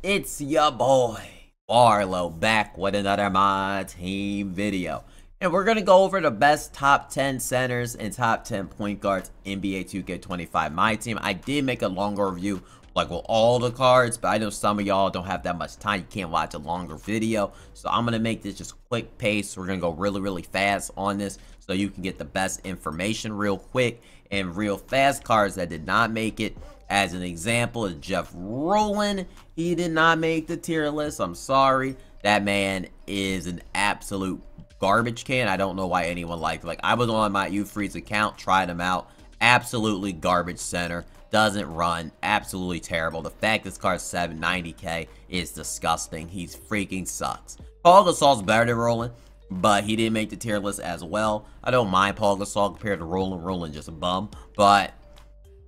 It's your boy Barlow back with another MyTEAM video, and we're gonna go over the best top 10 centers and top 10 point guards NBA 2K25 MyTEAM. I did make a longer review like with all the cards, but I know some of y'all don't have that much time. You can't watch a longer video, so I'm gonna make this just quick pace. We're gonna go really fast on this so you can get the best information real quick and real fast. Cards that did not make it, as an example, is Jeff Rowland. He did not make the tier list. I'm sorry. That man is an absolute garbage can. I don't know why anyone liked it. Like, I was on my Ufreeze account, tried him out. Absolutely garbage center. Doesn't run. Absolutely terrible. The fact this card's 790k is disgusting. He's freaking sucks. Paul Gasol's better than Rowland, but he didn't make the tier list as well. I don't mind Paul Gasol compared to Rowland. Rowland just a bum, but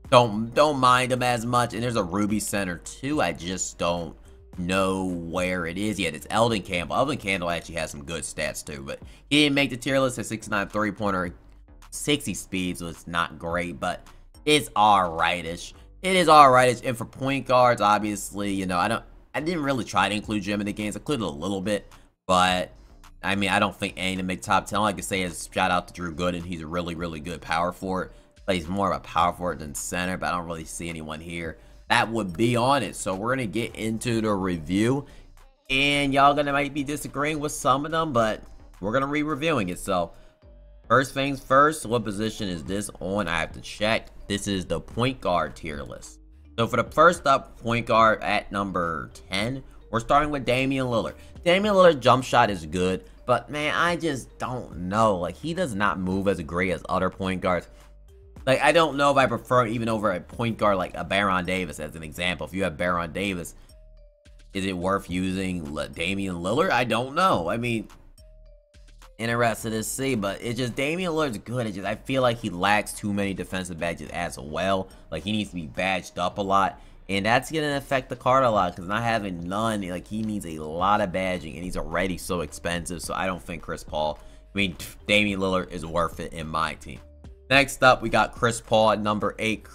don't mind him as much. And there's a Ruby center too. I just don't know where it is yet. It's Eldon Campbell. Eldon Campbell actually has some good stats too, but he didn't make the tier list. At 69 3-pointer, 60 speed, so it's not great, but it's alrightish. It is alrightish. And for point guards, obviously, you know, I didn't really try to include Jim in the games. I included a little bit, but I mean, I don't think any to make top 10. All I can say is shout out to Drew Gooden. He's a really good power forward. Plays more of a power forward than center, but I don't really see anyone here that would be on it. So we're gonna get into the review, and y'all might be disagreeing with some of them, but we're gonna reviewing it. So first things first, what position is this on? I have to check. This is the point guard tier list. So for the first up point guard at number 10, we're starting with Damian Lillard. Damian Lillard's jump shot is good, but man, I just don't know. Like, he does not move as great as other point guards. Like, I don't know if I prefer even over a point guard like a Baron Davis as an example. If you have Baron Davis, is it worth using Damian Lillard? I don't know. I mean, interested to see, but it's just Damian Lillard's good. It's just I feel like he lacks too many defensive badges as well. Like, he needs to be badged up a lot, and that's gonna affect the card a lot because not having none, like, he needs a lot of badging, and he's already so expensive. So I don't think Damian Lillard is worth it in my team. Next up, we got Chris Paul at number 8.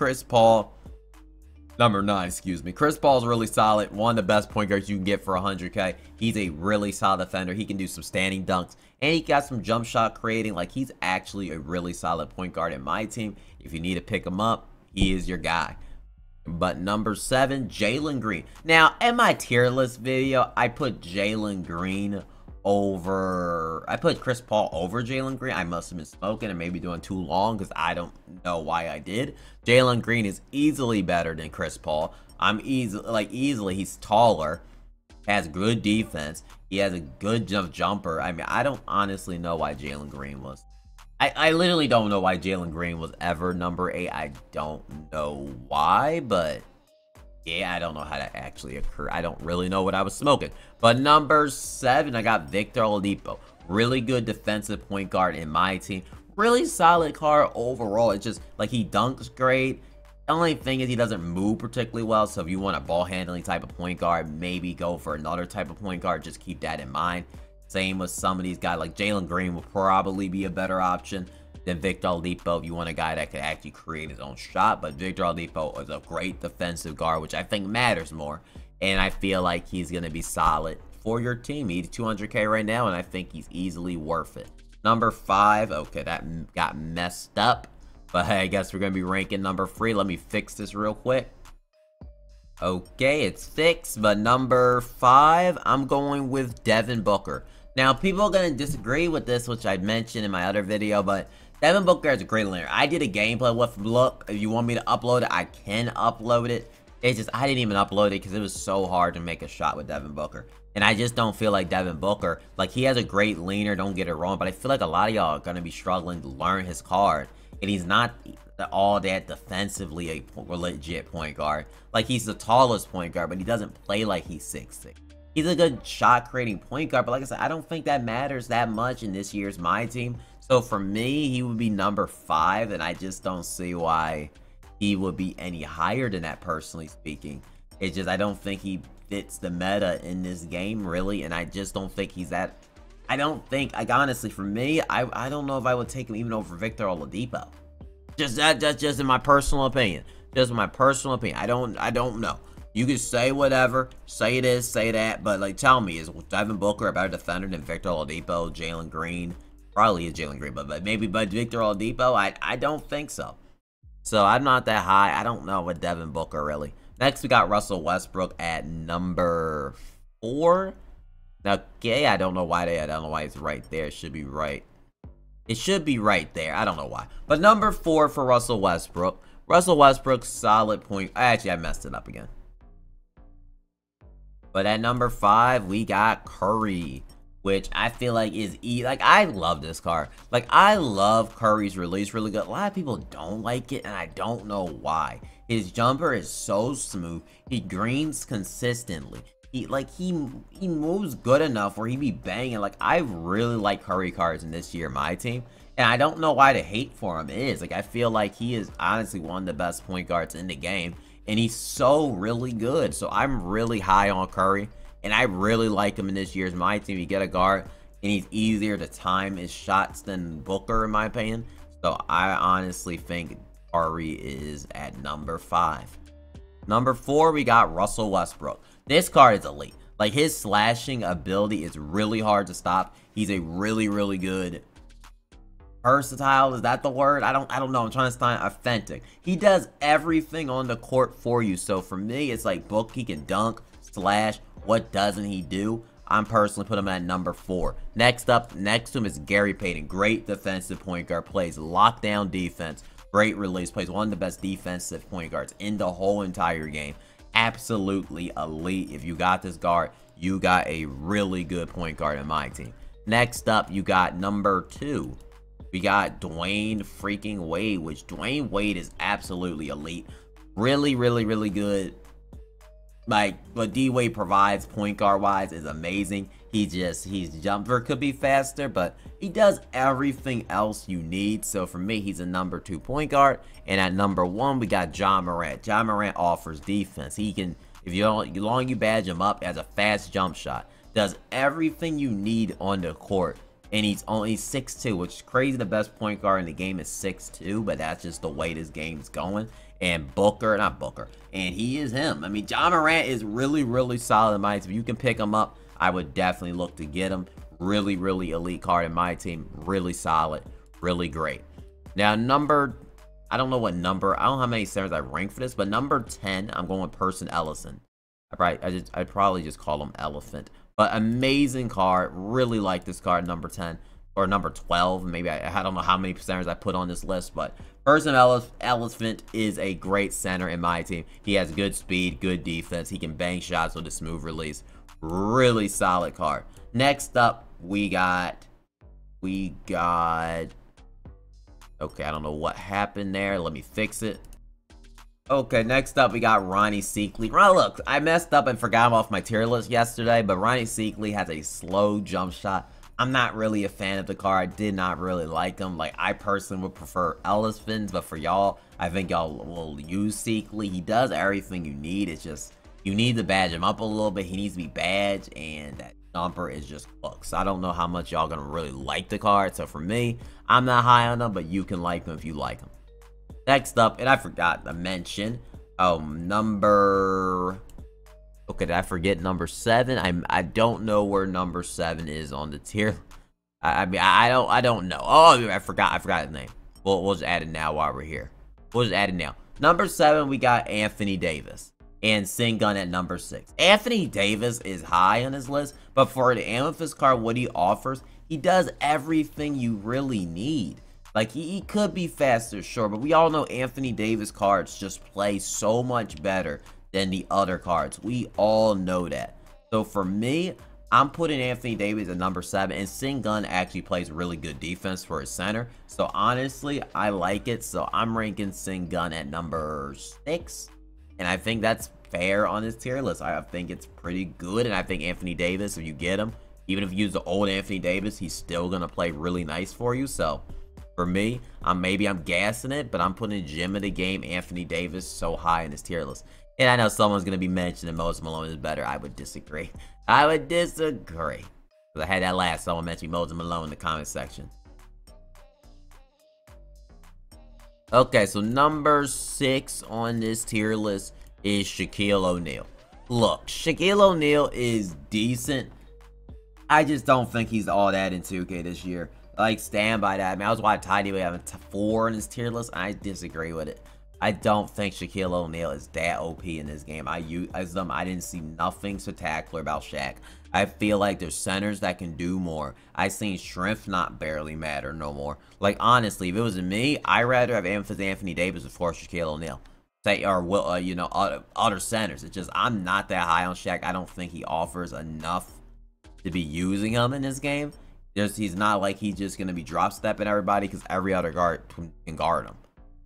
Number 9, excuse me. Chris Paul's really solid. One of the best point guards you can get for 100k. He's a really solid defender. He can do some standing dunks, and he got some jump shot creating. Like, he's actually a really solid point guard in my team. If you need to pick him up, he is your guy. But number 7, Jalen Green. Now, in my tier list video, I put Jalen Green over, I put Chris Paul over Jalen Green. I must have been smoking and maybe doing too long because I don't know why I did. Jalen Green is easily better than Chris Paul. Easily, he's taller, has good defense, he has a good jumper. I mean, I don't honestly know why Jalen Green was. I literally don't know why Jalen Green was ever number 8. I don't know why, but yeah, I don't know how that actually occurred. I don't really know what I was smoking. But number 7, I got Victor Oladipo. Really good defensive point guard in my team. Really solid card overall. It's just, like, he dunks great. The only thing is he doesn't move particularly well. So if you want a ball handling type of point guard, maybe go for another type of point guard. Just keep that in mind. Same with some of these guys. Like, Jalen Green will probably be a better option than Victor Oladipo if you want a guy that could actually create his own shot. But Victor Oladipo is a great defensive guard, which I think matters more. And I feel like he's going to be solid for your team. He's 200k right now, and I think he's easily worth it. Number 5, okay, that got messed up. But hey, I guess we're going to be ranking number 3. Let me fix this real quick. Okay, it's fixed. But number 5, I'm going with Devin Booker. Now, people are going to disagree with this, which I mentioned in my other video, but Devin Booker is a great laner. I did a gameplay with Look. If you want me to upload it, I can upload it. It's just I didn't even upload it because it was so hard to make a shot with Devin Booker. And I just don't feel like Devin Booker, like, he has a great leaner, don't get it wrong, but I feel like a lot of y'all are going to be struggling to learn his card. And he's not all that defensively a legit point guard. Like, he's the tallest point guard, but he doesn't play like he's 6'6". He's a good shot creating point guard, but like I said, I don't think that matters that much in this year's MyTEAM. So for me, he would be number 5, and I just don't see why he would be any higher than that, personally speaking. It's just I don't think he fits the meta in this game, really, and I just don't think he's that. I don't think, like, honestly, for me, I don't know if I would take him even over Victor Oladipo. That's just in my personal opinion. Just my personal opinion. I don't know. You can say whatever, say this, say that, but like tell me, is Devin Booker a better defender than Victor Oladipo, Jalen Green? Probably is Jalen Green, but maybe Victor Oladipo? I don't think so. So I'm not that high. I don't know with Devin Booker really. Next we got Russell Westbrook at number 4. Now, okay, I don't know why it's right there. It should be right. It should be right there. I don't know why. But number 4 for Russell Westbrook. Russell Westbrook, solid point. Actually, I messed it up again. But at number 5, we got Curry, which I feel like is like I love this card. Like I love Curry's release really good. A lot of people don't like it, and I don't know why. His jumper is so smooth. He greens consistently. He moves good enough where he be banging. Like I really like Curry cards in this year my team, and I don't know why the hate for him is. Like I feel like he is honestly one of the best point guards in the game, and he's so really good. So I'm really high on Curry. And I really like him in this year's my team. You get a guard, and he's easier to time his shots than Booker, in my opinion. So I honestly think Curry is at number 5. Number 4, we got Russell Westbrook. This card is elite. Like his slashing ability is really hard to stop. He's a really, really good versatile. Is that the word? I don't know. I'm trying to find authentic. He does everything on the court for you. So for me, it's like Book. He can dunk, slash. What doesn't he do? I'm personally put him at number 4. Next to him is Gary Payton. Great defensive point guard. Plays lockdown defense. Great release. Plays one of the best defensive point guards in the whole entire game. Absolutely elite. If you got this guard, you got a really good point guard in my team. Next up, you got number 2. We got Dwayne freaking Wade, which Dwayne Wade is absolutely elite. Really, really, really good. Like what D-Wade provides point guard wise is amazing. His jumper could be faster, but he does everything else you need. So for me, he's a number 2 point guard. And at number 1, we got John Morant. John Morant offers defense. He can, if you don't, as long as you badge him up, has a fast jump shot. Does everything you need on the court. And he's only 6'2", which is crazy. The best point guard in the game is 6'2", but that's just the way this game's going. And and he is him. I mean, John Morant is really, really solid in my team. If you can pick him up, I would definitely look to get him. Really, really elite card in my team. Really solid. Really great. Now, I don't know what number. I don't know how many centers I rank for this, but number 10, I'm going with Person Ellison. I'd probably just call him Elephant. But amazing card. Really like this card, number 10. Or number 12. Maybe I don't know how many centers I put on this list, but Person Elephant is a great center in my team. He has good speed, good defense. He can bang shots with a smooth release. Really solid card. Next up, we got okay, I don't know what happened there. Let me fix it. Okay, next up, we got Ronnie Seekley. Look, I messed up and forgot him off my tier list yesterday, but Ronnie Seekley has a slow jump shot. I'm not really a fan of the card. I did not really like him. Like, I personally would prefer Elephants, but for y'all, I think y'all will use Seekley. He does everything you need. It's just, you need to badge him up a little bit. He needs to be badged, and that jumper is just cooked. So I don't know how much y'all gonna really like the card. So for me, I'm not high on him, but you can like him if you like him. Next up, and I forgot to mention, okay, did I forget number 7? I don't know where number 7 is on the tier. I mean, I don't know. Oh, I forgot his name. We'll just add it now while we're here. We'll just add it now. Number 7, we got Anthony Davis. And Sengun at number 6. Anthony Davis is high on his list, but for the Amethyst card, what he offers, he does everything you really need. Like, he could be faster, sure, but we all know Anthony Davis cards just play so much better than the other cards. We all know that. So for me, I'm putting Anthony Davis at number 7, and Sengun actually plays really good defense for his center. So honestly, I like it. So I'm ranking Sengun at number 6, and I think that's fair on his tier list. I think it's pretty good, and I think Anthony Davis, if you get him, even if you use the old Anthony Davis, he's still gonna play really nice for you. So for me, maybe I'm gassing it, but I'm putting Gem of the Game Anthony Davis so high in his tier list. And I know someone's going to be mentioning Moses Malone is better. I would disagree. Because I had that last someone mentioned Moses Malone in the comment section. Okay, so number 6 on this tier list, is Shaquille O'Neal. Look, Shaquille O'Neal is decent. I just don't think he's all that in 2K this year. Like, stand by that. I mean, I was watching Tidy having 4 in his tier list. I disagree with it. I don't think Shaquille O'Neal is that OP in this game. I didn't see nothing spectacular about Shaq. I feel like there's centers that can do more. I seen strength not barely matter no more. Like, honestly, if it was me, I'd rather have Anthony Davis before Shaquille O'Neal. Or you know, other centers. It's just I'm not that high on Shaq. I don't think he offers enough to be using him in this game. He's not like he's just gonna be drop stepping everybody, because every other guard can guard him.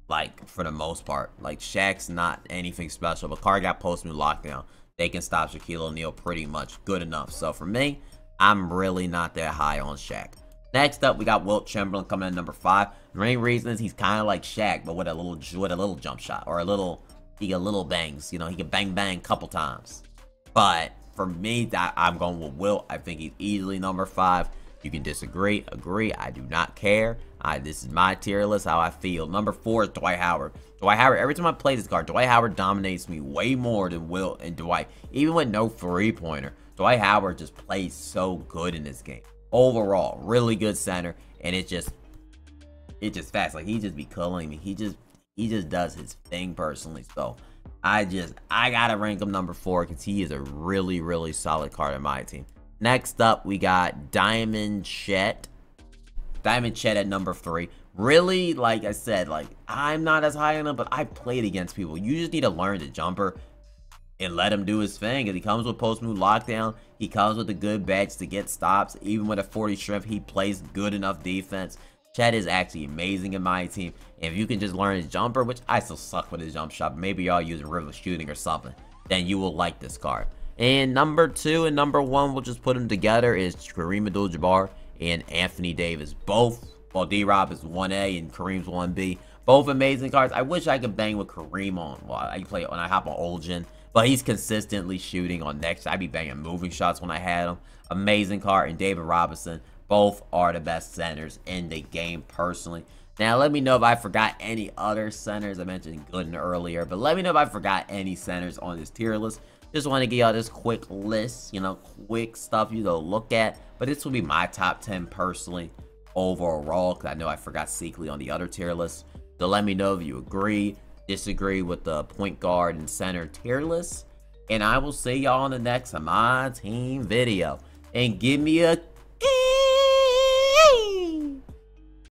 Like, for the most part, like, Shaq's not anything special. But Card got post move lockdown. They can stop Shaquille O'Neal pretty much good enough. So for me, I'm really not that high on Shaq. Next up, we got Wilt Chamberlain coming in number 5. The main reason is he's kind of like Shaq, but with a little jump shot, or he get little bangs. You know, he can bang a couple times. But for me, I'm going with Wilt. I think he's easily number 5. You can disagree, agree. I do not care. This is my tier list, how I feel. Number 4 is Dwight Howard. Dwight Howard, every time I play this card, Dwight Howard dominates me way more than Wilt and Dwight. Even with no 3-pointer, Dwight Howard just plays so good in this game. Overall, really good center, and it's just fast. Like, he just be killing me. He just does his thing personally. So I gotta rank him number 4, because he is a really solid card in my team. Next up, we got Diamond Chet. Diamond Chet at number 3. Really, like I said, like, I'm not as high on him, but I played against people. You just need to learn the jumper and let him do his thing. And he comes with post move lockdown. He comes with a good badge to get stops. Even with a 40 strength, he plays good enough defense. Chet is actually amazing in my team. And if you can just learn his jumper, which I still suck with his jump shot, but maybe y'all using river shooting or something, then you will like this card. And number 2 and number 1, we'll just put them together, is Kareem Abdul-Jabbar and Anthony Davis. Both, well, D-Rob is 1A and Kareem's 1B. Both amazing cards. I wish I could bang with Kareem on, well, I play when I hop on Olgin, but he's consistently shooting on next. I'd be banging moving shots when I had him. Amazing card. And David Robinson. Both are the best centers in the game personally. Now, let me know if I forgot any other centers. I mentioned Gooden earlier, but let me know if I forgot any centers on this tier list. Just want to give y'all this quick list, you know, quick stuff you go look at. But this will be my top 10 personally overall, because I know I forgot Seekley on the other tier list. So let me know if you agree, disagree with the point guard and center tier list. And I will see y'all on the next MyTEAM video. And give me a